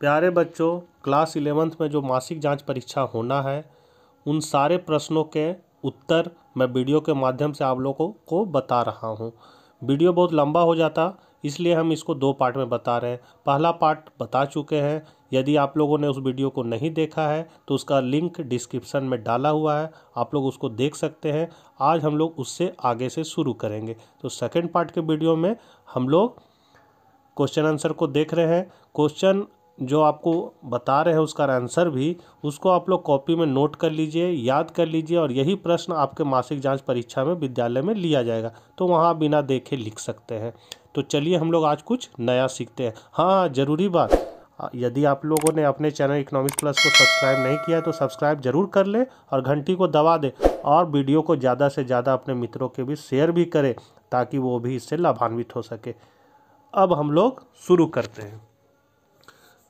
प्यारे बच्चों, class 11th में जो मासिक जांच परीक्षा होना है उन सारे प्रश्नों के उत्तर मैं वीडियो के माध्यम से आप लोगों को बता रहा हूं। वीडियो बहुत लंबा हो जाता, इसलिए हम इसको 2 पार्ट में बता रहे हैं। पहला पार्ट बता चुके हैं। यदि आप लोगों ने उस वीडियो को नहीं देखा है तो उसका लिंक डिस्क्रिप्शन में डाला हुआ है, आप लोग उसको देख सकते हैं। आज हम लोग उससे आगे से शुरू करेंगे। तो सेकंड पार्ट के वीडियो में हम लोग क्वेश्चन आंसर को देख रहे हैं। क्वेश्चन जो आपको बता रहे हैं उसका आंसर भी, उसको आप लोग कॉपी में नोट कर लीजिए, याद कर लीजिए, और यही प्रश्न आपके मासिक जांच परीक्षा में विद्यालय में लिया जाएगा, तो वहाँ बिना देखे लिख सकते हैं। तो चलिए हम लोग आज कुछ नया सीखते हैं। हाँ, ज़रूरी बात, यदि आप लोगों ने अपने चैनल इकोनॉमिक्स प्लस को सब्सक्राइब नहीं किया है तो सब्सक्राइब जरूर कर ले और घंटी को दबा दे, और वीडियो को ज़्यादा से ज़्यादा अपने मित्रों के भी शेयर भी करें ताकि वो भी इससे लाभान्वित हो सके। अब हम लोग शुरू करते हैं।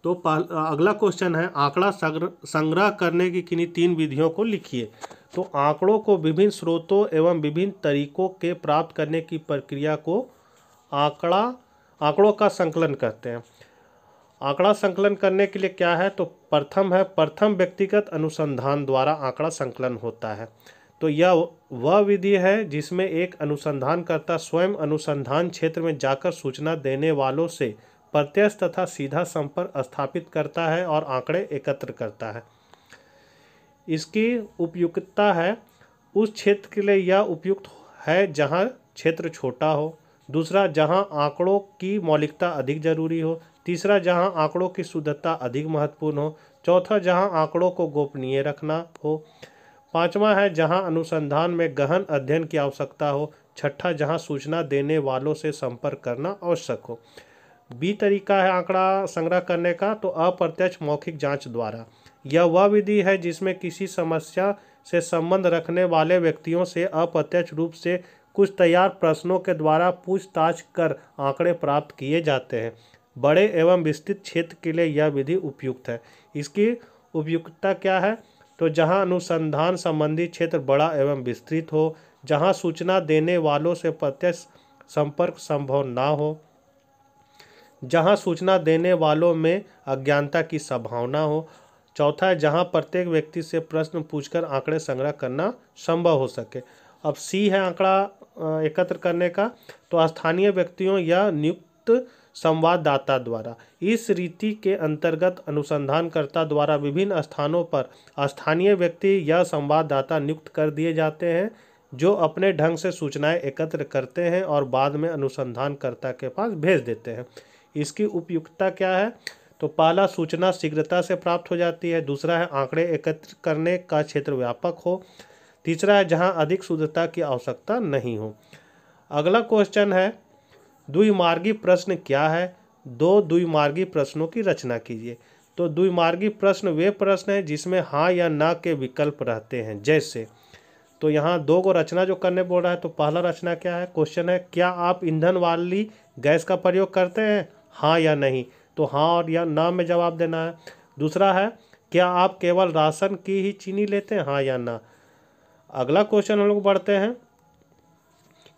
तो अगला क्वेश्चन है, आंकड़ा संग्रह करने की किन्हीं 3 विधियों को लिखिए। तो आंकड़ों को विभिन्न स्रोतों एवं विभिन्न तरीकों के प्राप्त करने की प्रक्रिया को आंकड़ों का संकलन कहते हैं। आंकड़ा संकलन करने के लिए क्या है, तो प्रथम व्यक्तिगत अनुसंधान द्वारा आंकड़ा संकलन होता है। तो यह वह विधि है जिसमें एक अनुसंधानकर्ता स्वयं अनुसंधान क्षेत्र में जाकर सूचना देने वालों से प्रत्यक्ष तथा सीधा संपर्क स्थापित करता है और आंकड़े एकत्र करता है। इसकी उपयुक्तता है, उस क्षेत्र के लिए यह उपयुक्त है जहां क्षेत्र छोटा हो। दूसरा, जहां आंकड़ों की मौलिकता अधिक जरूरी हो। तीसरा, जहां आंकड़ों की शुद्धता अधिक महत्वपूर्ण हो। चौथा, जहां आंकड़ों को गोपनीय रखना हो। पांचवा है, जहां अनुसंधान में गहन अध्ययन की आवश्यकता हो। छठा, जहां सूचना देने वालों से संपर्क करना आवश्यक हो। बी तरीका है आंकड़ा संग्रह करने का, तो अप्रत्यक्ष मौखिक जांच द्वारा। यह वह विधि है जिसमें किसी समस्या से संबंध रखने वाले व्यक्तियों से अप्रत्यक्ष रूप से कुछ तैयार प्रश्नों के द्वारा पूछताछ कर आंकड़े प्राप्त किए जाते हैं। बड़े एवं विस्तृत क्षेत्र के लिए यह विधि उपयुक्त है। इसकी उपयुक्तता क्या है, तो जहां अनुसंधान संबंधी क्षेत्र बड़ा एवं विस्तृत हो, जहां सूचना देने वालों से प्रत्यक्ष संपर्क संभव ना हो, जहां सूचना देने वालों में अज्ञानता की संभावना हो। चौथा है, जहां प्रत्येक व्यक्ति से प्रश्न पूछकर आंकड़े संग्रह करना संभव हो सके। अब सी है आंकड़ा एकत्र करने का, तो स्थानीय व्यक्तियों या नियुक्त संवाददाता द्वारा। इस रीति के अंतर्गत अनुसंधानकर्ता द्वारा विभिन्न स्थानों पर स्थानीय व्यक्ति या संवाददाता नियुक्त कर दिए जाते हैं जो अपने ढंग से सूचनाएं एकत्र करते हैं और बाद में अनुसंधानकर्ता के पास भेज देते हैं। इसकी उपयुक्तता क्या है, तो पहला, सूचना शीघ्रता से प्राप्त हो जाती है। दूसरा है, आंकड़े एकत्र करने का क्षेत्र व्यापक हो। तीसरा है, जहां अधिक शुद्धता की आवश्यकता नहीं हो। अगला क्वेश्चन है, द्विमार्गी प्रश्न क्या है। 2 द्विमार्गी प्रश्नों की रचना कीजिए। तो द्विमार्गी प्रश्न वे प्रश्न हैं जिसमें हाँ या ना के विकल्प रहते हैं। जैसे, तो यहाँ 2 को रचना जो करने बोल रहा है, तो पहला रचना क्या है, क्वेश्चन है, क्या आप ईंधन वाली गैस का प्रयोग करते हैं, हाँ या नहीं। तो हाँ और या ना में जवाब देना है। दूसरा है, क्या आप केवल राशन की ही चीनी लेते हैं, हाँ या ना। अगला क्वेश्चन हम लोग बढ़ते हैं,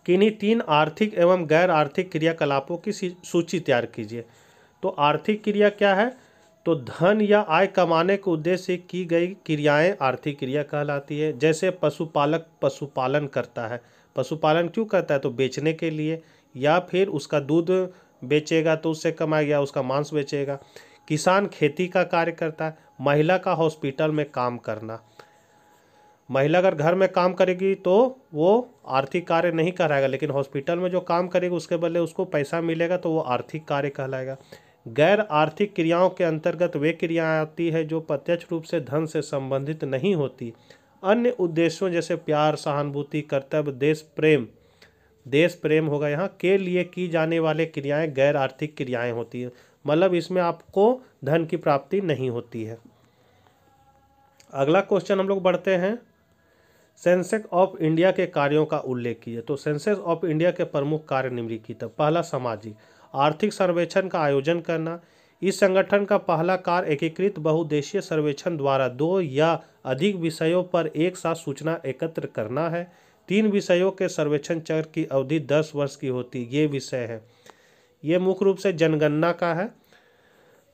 किन्हीं 3 आर्थिक एवं गैर आर्थिक क्रियाकलापों की सूची तैयार कीजिए। तो आर्थिक क्रिया क्या है, तो धन या आय कमाने के उद्देश्य से की गई क्रियाएं आर्थिक क्रिया कहलाती है। जैसे पशुपालक पशुपालन करता है, पशुपालन क्यों करता है, तो बेचने के लिए, या फिर उसका दूध बेचेगा तो उससे कमाएगा, उसका मांस बेचेगा। किसान खेती का कार्य करता है। महिला का हॉस्पिटल में काम करना, महिला अगर घर में काम करेगी तो वो आर्थिक कार्य नहीं कराएगा, लेकिन हॉस्पिटल में जो काम करेगी उसके बदले उसको पैसा मिलेगा तो वो आर्थिक कार्य कहलाएगा। गैर आर्थिक क्रियाओं के अंतर्गत वे क्रियाएं आती है जो प्रत्यक्ष रूप से धन से संबंधित नहीं होती। अन्य उद्देश्यों जैसे प्यार, सहानुभूति, कर्तव्य, देश प्रेम होगा यहाँ के लिए की जाने वाले क्रियाएं गैर आर्थिक क्रियाएं होती है। मतलब इसमें आपको धन की प्राप्ति नहीं होती है। अगला क्वेश्चन हम लोग बढ़ते हैं, सेंसस ऑफ इंडिया के कार्यों का उल्लेख कीजिए। तो सेंसस ऑफ इंडिया के प्रमुख कार्य निम्नलिखित है। पहला, सामाजिक आर्थिक सर्वेक्षण का आयोजन करना। इस संगठन का पहला कार्य एकीकृत बहुउद्देशीय सर्वेक्षण द्वारा 2 या अधिक विषयों पर एक साथ सूचना एकत्र करना है। 3 विषयों के सर्वेक्षण चक्र की अवधि 10 वर्ष की होती है। ये विषय है, ये मुख्य रूप से जनगणना का है।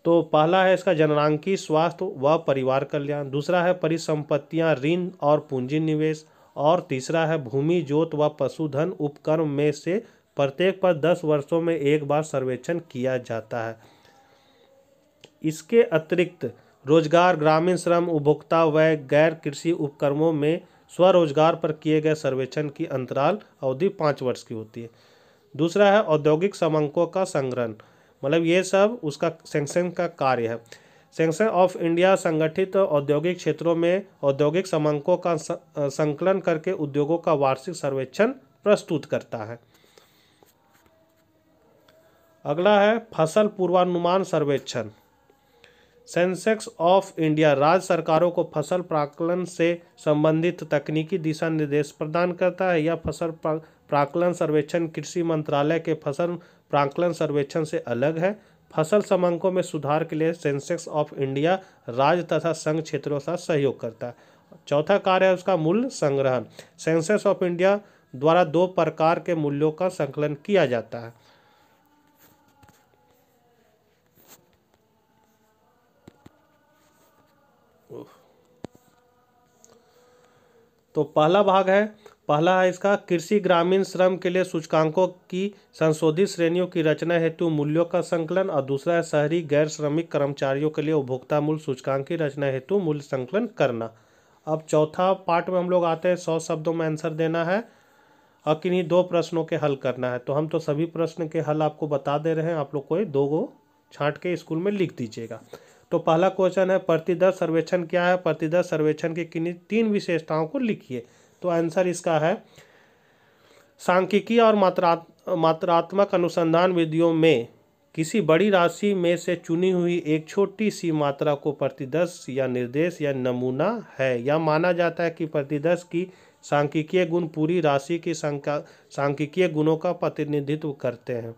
तो पहला है इसका जननांकी स्वास्थ्य व परिवार कल्याण, दूसरा है परिसंपत्तियां, ऋण और पूंजी निवेश, और तीसरा है भूमि, जोत व पशुधन उपक्रम में से प्रत्येक पर 10 वर्षों में एक बार सर्वेक्षण किया जाता है। इसके अतिरिक्त रोजगार, ग्रामीण श्रम, उपभोक्ता व्यय, गैर कृषि उपक्रमों में स्वरोजगार पर किए गए सर्वेक्षण की अंतराल अवधि 5 वर्ष की होती है। दूसरा है औद्योगिक समंकों का संग्रहण, मतलब ये सब उसका सेंक्शन का कार्य है। सेंक्शन ऑफ इंडिया संगठित औद्योगिक क्षेत्रों में औद्योगिक समंकों का संकलन करके उद्योगों का वार्षिक सर्वेक्षण प्रस्तुत करता है। अगला है फसल पूर्वानुमान सर्वेक्षण। सेंसेक्स ऑफ इंडिया राज्य सरकारों को फसल प्राक्कलन से संबंधित तकनीकी दिशा निर्देश प्रदान करता है। यह फसल प्राक्कलन सर्वेक्षण कृषि मंत्रालय के फसल प्राक्कलन सर्वेक्षण से अलग है। फसल समंकों में सुधार के लिए सेंसेक्स ऑफ इंडिया राज्य तथा संघ क्षेत्रों के साथ सहयोग करता है। चौथा कार्य है उसका मूल्य संग्रहण। सेंसेक्स ऑफ इंडिया द्वारा 2 प्रकार के मूल्यों का संकलन किया जाता है। तो पहला है इसका कृषि ग्रामीण श्रम के लिए सूचकांकों की संशोधित श्रेणियों की रचना हेतु मूल्यों का संकलन, और दूसरा है शहरी गैर श्रमिक कर्मचारियों के लिए उपभोक्ता मूल्य सूचकांक की रचना हेतु मूल्य संकलन करना। अब चौथा पार्ट में हम लोग आते हैं, 100 शब्दों में आंसर देना है और किन्हीं 2 प्रश्नों के हल करना है। तो हम तो सभी प्रश्न के हल आपको बता दे रहे हैं, आप लोग कोई 2 को छांट के स्कूल में लिख दीजिएगा। तो पहला क्वेश्चन है प्रतिदर्श सर्वेक्षण क्या है? प्रतिदर्श सर्वेक्षण की किन्हीं 3 विशेषताओं को लिखिए। तो आंसर इसका है सांख्यिकीय और मात्रात्मक अनुसंधान विधियों में किसी बड़ी राशि में से चुनी हुई एक छोटी सी मात्रा को प्रतिदर्श या निर्देश या नमूना है। यह माना जाता है कि प्रतिदर्श की सांख्यिकीय गुण पूरी राशि की सांख्यिकीय गुणों का प्रतिनिधित्व करते हैं।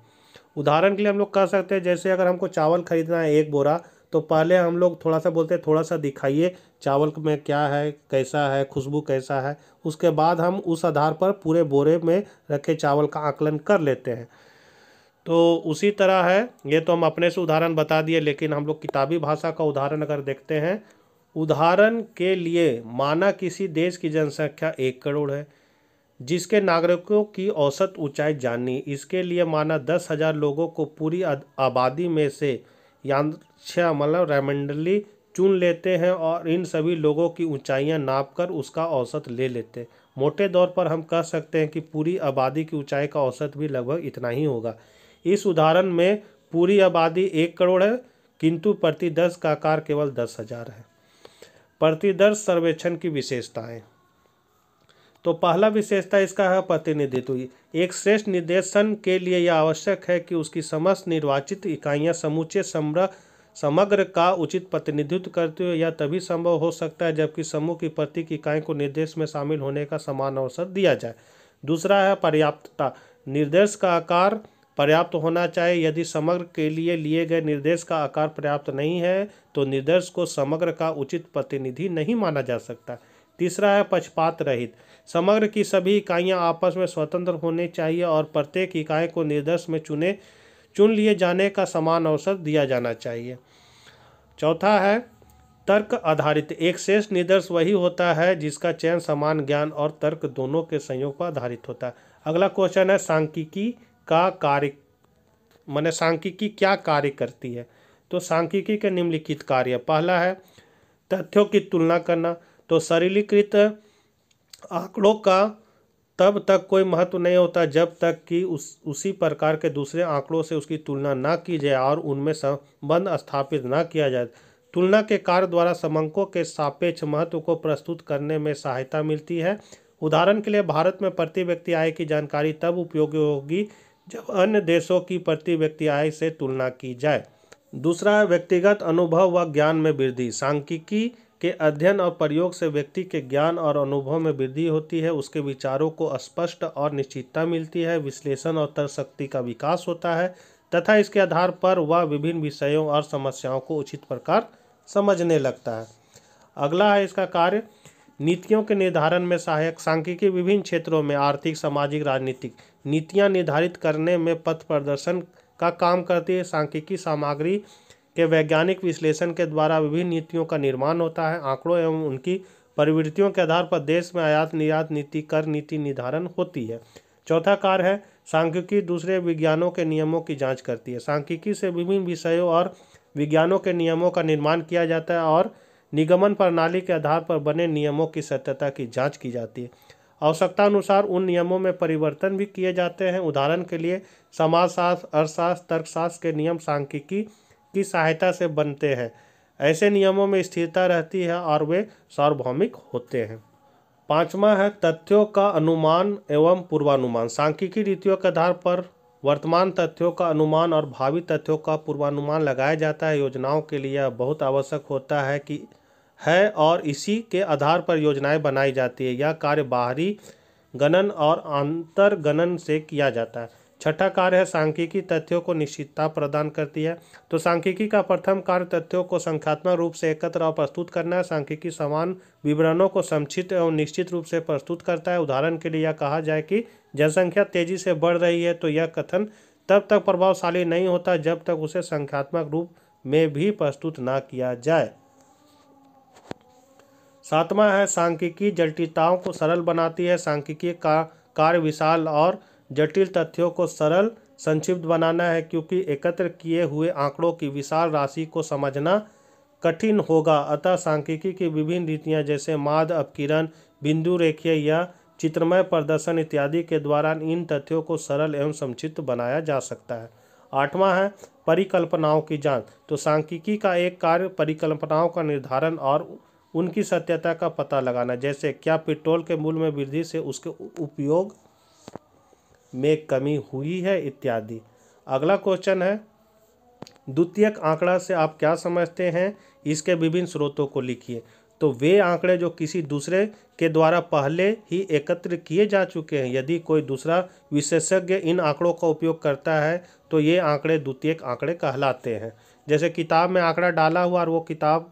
उदाहरण के लिए हम लोग कह सकते हैं, जैसे अगर हमको चावल खरीदना है 1 बोरा, तो पहले हम लोग थोड़ा सा बोलते हैं थोड़ा सा दिखाइए चावल में क्या है, कैसा है, खुशबू कैसा है। उसके बाद हम उस आधार पर पूरे बोरे में रखे चावल का आकलन कर लेते हैं। तो उसी तरह है, ये तो हम अपने से उदाहरण बता दिए, लेकिन हम लोग किताबी भाषा का उदाहरण अगर देखते हैं, उदाहरण के लिए माना किसी देश की जनसंख्या 1 करोड़ है जिसके नागरिकों की औसत ऊंचाई जाननी। इसके लिए माना 10,000 लोगों को पूरी आबादी में से यांत्रिक मतलब रैंडमली चुन लेते हैं और इन सभी लोगों की ऊंचाइयां नापकर उसका औसत ले लेते हैं। मोटे तौर पर हम कह सकते हैं कि पूरी आबादी की ऊंचाई का औसत भी लगभग इतना ही होगा। इस उदाहरण में पूरी आबादी 1 करोड़ है किंतु प्रतिदर्श का आकार केवल 10,000 है। प्रतिदर्श सर्वेक्षण की विशेषताएं। तो पहला विशेषता इसका है प्रतिनिधित्व। एक श्रेष्ठ निर्देशन के लिए यह आवश्यक है कि उसकी समस्त निर्वाचित इकाइयां समूचे समग्र का उचित प्रतिनिधित्व करते हुए यह तभी संभव हो सकता है जबकि समूह की प्रत्येक इकाई को निर्देश में शामिल होने का समान अवसर दिया जाए। दूसरा है पर्याप्तता। निर्देश का आकार पर्याप्त होना चाहिए। यदि समग्र के लिए लिए गए निर्देश का आकार पर्याप्त नहीं है तो निर्देश को समग्र का उचित प्रतिनिधि नहीं माना जा सकता। तीसरा है पक्षपात रहित। समग्र की सभी इकाइयां आपस में स्वतंत्र होनी चाहिए और प्रत्येक इकाई को निर्देश में चुन लिए जाने का समान अवसर दिया जाना चाहिए। चौथा है तर्क आधारित। एक श्रेष्ठ निर्देश वही होता है जिसका चयन समान ज्ञान और तर्क दोनों के संयोग पर आधारित होता है। अगला क्वेश्चन है सांख्यिकी का कार्य, माने सांख्यिकी क्या कार्य करती है? तो सांख्यिकी के निम्नलिखित कार्य। पहला है तथ्यों की तुलना करना। तो सरलीकृत आंकड़ों का तब तक कोई महत्व नहीं होता जब तक कि उसी प्रकार के दूसरे आंकड़ों से उसकी तुलना ना की जाए और उनमें संबंध स्थापित ना किया जाए। तुलना के कार्य द्वारा समंकों के सापेक्ष महत्व को प्रस्तुत करने में सहायता मिलती है। उदाहरण के लिए भारत में प्रति व्यक्ति आय की जानकारी तब उपयोगी होगी जब अन्य देशों की प्रति व्यक्ति आय से तुलना की जाए। दूसरा है व्यक्तिगत अनुभव व ज्ञान में वृद्धि। सांख्यिकी के अध्ययन और प्रयोग से व्यक्ति के ज्ञान और अनुभव में वृद्धि होती है, उसके विचारों को स्पष्ट और निश्चितता मिलती है, विश्लेषण और तर्कशक्ति का विकास होता है तथा इसके आधार पर वह विभिन्न विषयों और समस्याओं को उचित प्रकार समझने लगता है। अगला है इसका कार्य नीतियों के निर्धारण में सहायक। सांख्यिकी विभिन्न क्षेत्रों में आर्थिक, सामाजिक, राजनीतिक नीतियां निर्धारित करने में पथ प्रदर्शन का काम करती है। सांख्यिकी सामग्री के वैज्ञानिक विश्लेषण के द्वारा विभिन्न नीतियों का निर्माण होता है। आंकड़ों एवं उनकी प्रवृत्तियों के आधार पर देश में आयात निर्यात नीति, कर नीति निर्धारण होती है। चौथा कार्य है सांख्यिकी दूसरे विज्ञानों के नियमों की जांच करती है। सांख्यिकी से विभिन्न विषयों और विज्ञानों के नियमों का निर्माण किया जाता है और निगमन प्रणाली के आधार पर बने नियमों की सत्यता की जांच की जाती है। आवश्यकता अनुसार उन नियमों में परिवर्तन भी किए जाते हैं। उदाहरण के लिए समाजशास्त्र, अर्थशास्त्र, तर्कशास्त्र के नियम सांख्यिकी की सहायता से बनते हैं। ऐसे नियमों में स्थिरता रहती है और वे सार्वभौमिक होते हैं। पांचवा है तथ्यों का अनुमान एवं पूर्वानुमान। सांख्यिकी रीतियों के आधार पर वर्तमान तथ्यों का अनुमान और भावी तथ्यों का पूर्वानुमान लगाया जाता है। योजनाओं के लिए यह बहुत आवश्यक होता है और इसी के आधार पर योजनाएं बनाई जाती है। यह कार्य बाहरी गणन और आंतर गणन से किया जाता है। छठा कार्य है सांख्यिकी तथ्यों को निश्चितता प्रदान करती है। तो सांख्यिकी का प्रथम कार्य तथ्यों को संख्यात्मक रूप से एकत्र और प्रस्तुत करना है। सांख्यिकी समान विवरणों को संक्षिप्त एवं निश्चित रूप से प्रस्तुत करता है। उदाहरण के लिए यह कहा जाए कि जनसंख्या तेजी से बढ़ रही है, तो यह कथन तब तक प्रभावशाली नहीं होता जब तक उसे संख्यात्मक रूप में भी प्रस्तुत ना किया जाए। सातवां है सांख्यिकी जटिलताओं को सरल बनाती है। सांख्यिकी का कार्य विशाल और जटिल तथ्यों को सरल संक्षिप्त बनाना है, क्योंकि एकत्र किए हुए आंकड़ों की विशाल राशि को समझना कठिन होगा। अतः सांख्यिकी की विभिन्न रीतियां जैसे माध्य, अपकिरण, बिंदु रेखीय या चित्रमय प्रदर्शन इत्यादि के द्वारा इन तथ्यों को सरल एवं संक्षिप्त बनाया जा सकता है। आठवां है परिकल्पनाओं की जांच। तो सांख्यिकी का एक कार्य परिकल्पनाओं का निर्धारण और उनकी सत्यता का पता लगाना, जैसे क्या पेट्रोल के मूल्य में वृद्धि से उसके उपयोग में कमी हुई है इत्यादि। अगला क्वेश्चन है द्वितीयक आंकड़ा से आप क्या समझते हैं, इसके विभिन्न स्रोतों को लिखिए। तो वे आंकड़े जो किसी दूसरे के द्वारा पहले ही एकत्र किए जा चुके हैं। यदि कोई दूसरा विशेषज्ञ इन आंकड़ों का उपयोग करता है तो ये आंकड़े द्वितीयक आंकड़े कहलाते हैं। जैसे किताब में आंकड़ा डाला हुआ और वो किताब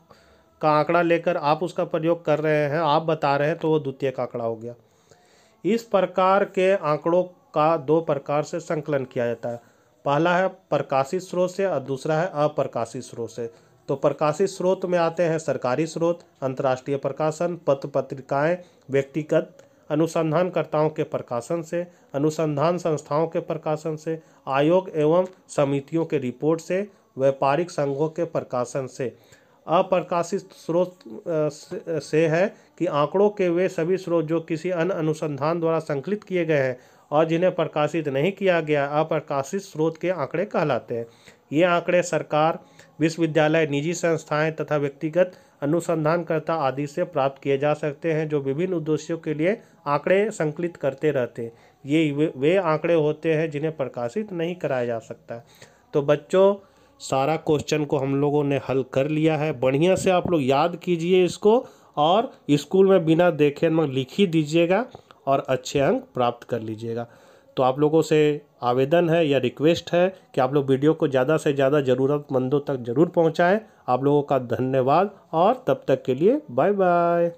का आंकड़ा लेकर आप उसका प्रयोग कर रहे हैं, आप बता रहे हैं, तो वो द्वितीयक आंकड़ा हो गया। इस प्रकार के आंकड़ों का दो प्रकार से संकलन किया जाता है। पहला है प्रकाशित स्रोत से और दूसरा है अप्रकाशित स्रोत से। तो प्रकाशित स्रोत में आते हैं सरकारी स्रोत, अंतर्राष्ट्रीय प्रकाशन, पत्र पत्रिकाएं, व्यक्तिगत अनुसंधानकर्ताओं के प्रकाशन से, अनुसंधान संस्थाओं के प्रकाशन से, आयोग एवं समितियों के रिपोर्ट से, व्यापारिक संघों के प्रकाशन से। अप्रकाशित स्रोत से है कि आंकड़ों के वे सभी स्रोत जो किसी अन्य अनुसंधान द्वारा संकलित किए गए हैं और जिन्हें प्रकाशित नहीं किया गया, अप्रकाशित स्रोत के आंकड़े कहलाते हैं। ये आंकड़े सरकार, विश्वविद्यालय, निजी संस्थाएं तथा व्यक्तिगत अनुसंधानकर्ता आदि से प्राप्त किए जा सकते हैं, जो विभिन्न उद्देश्यों के लिए आंकड़े संकलित करते रहते हैं। ये वे आंकड़े होते हैं जिन्हें प्रकाशित नहीं कराया जा सकता। तो बच्चों, सारा क्वेश्चन को हम लोगों ने हल कर लिया है। बढ़िया से आप लोग याद कीजिए इसको और स्कूल में बिना देखे लिख ही दीजिएगा और अच्छे अंक प्राप्त कर लीजिएगा। तो आप लोगों से आवेदन है या रिक्वेस्ट है कि आप लोग वीडियो को ज़्यादा से ज़्यादा ज़रूरतमंदों तक ज़रूर पहुंचाएं। आप लोगों का धन्यवाद और तब तक के लिए बाय बाय।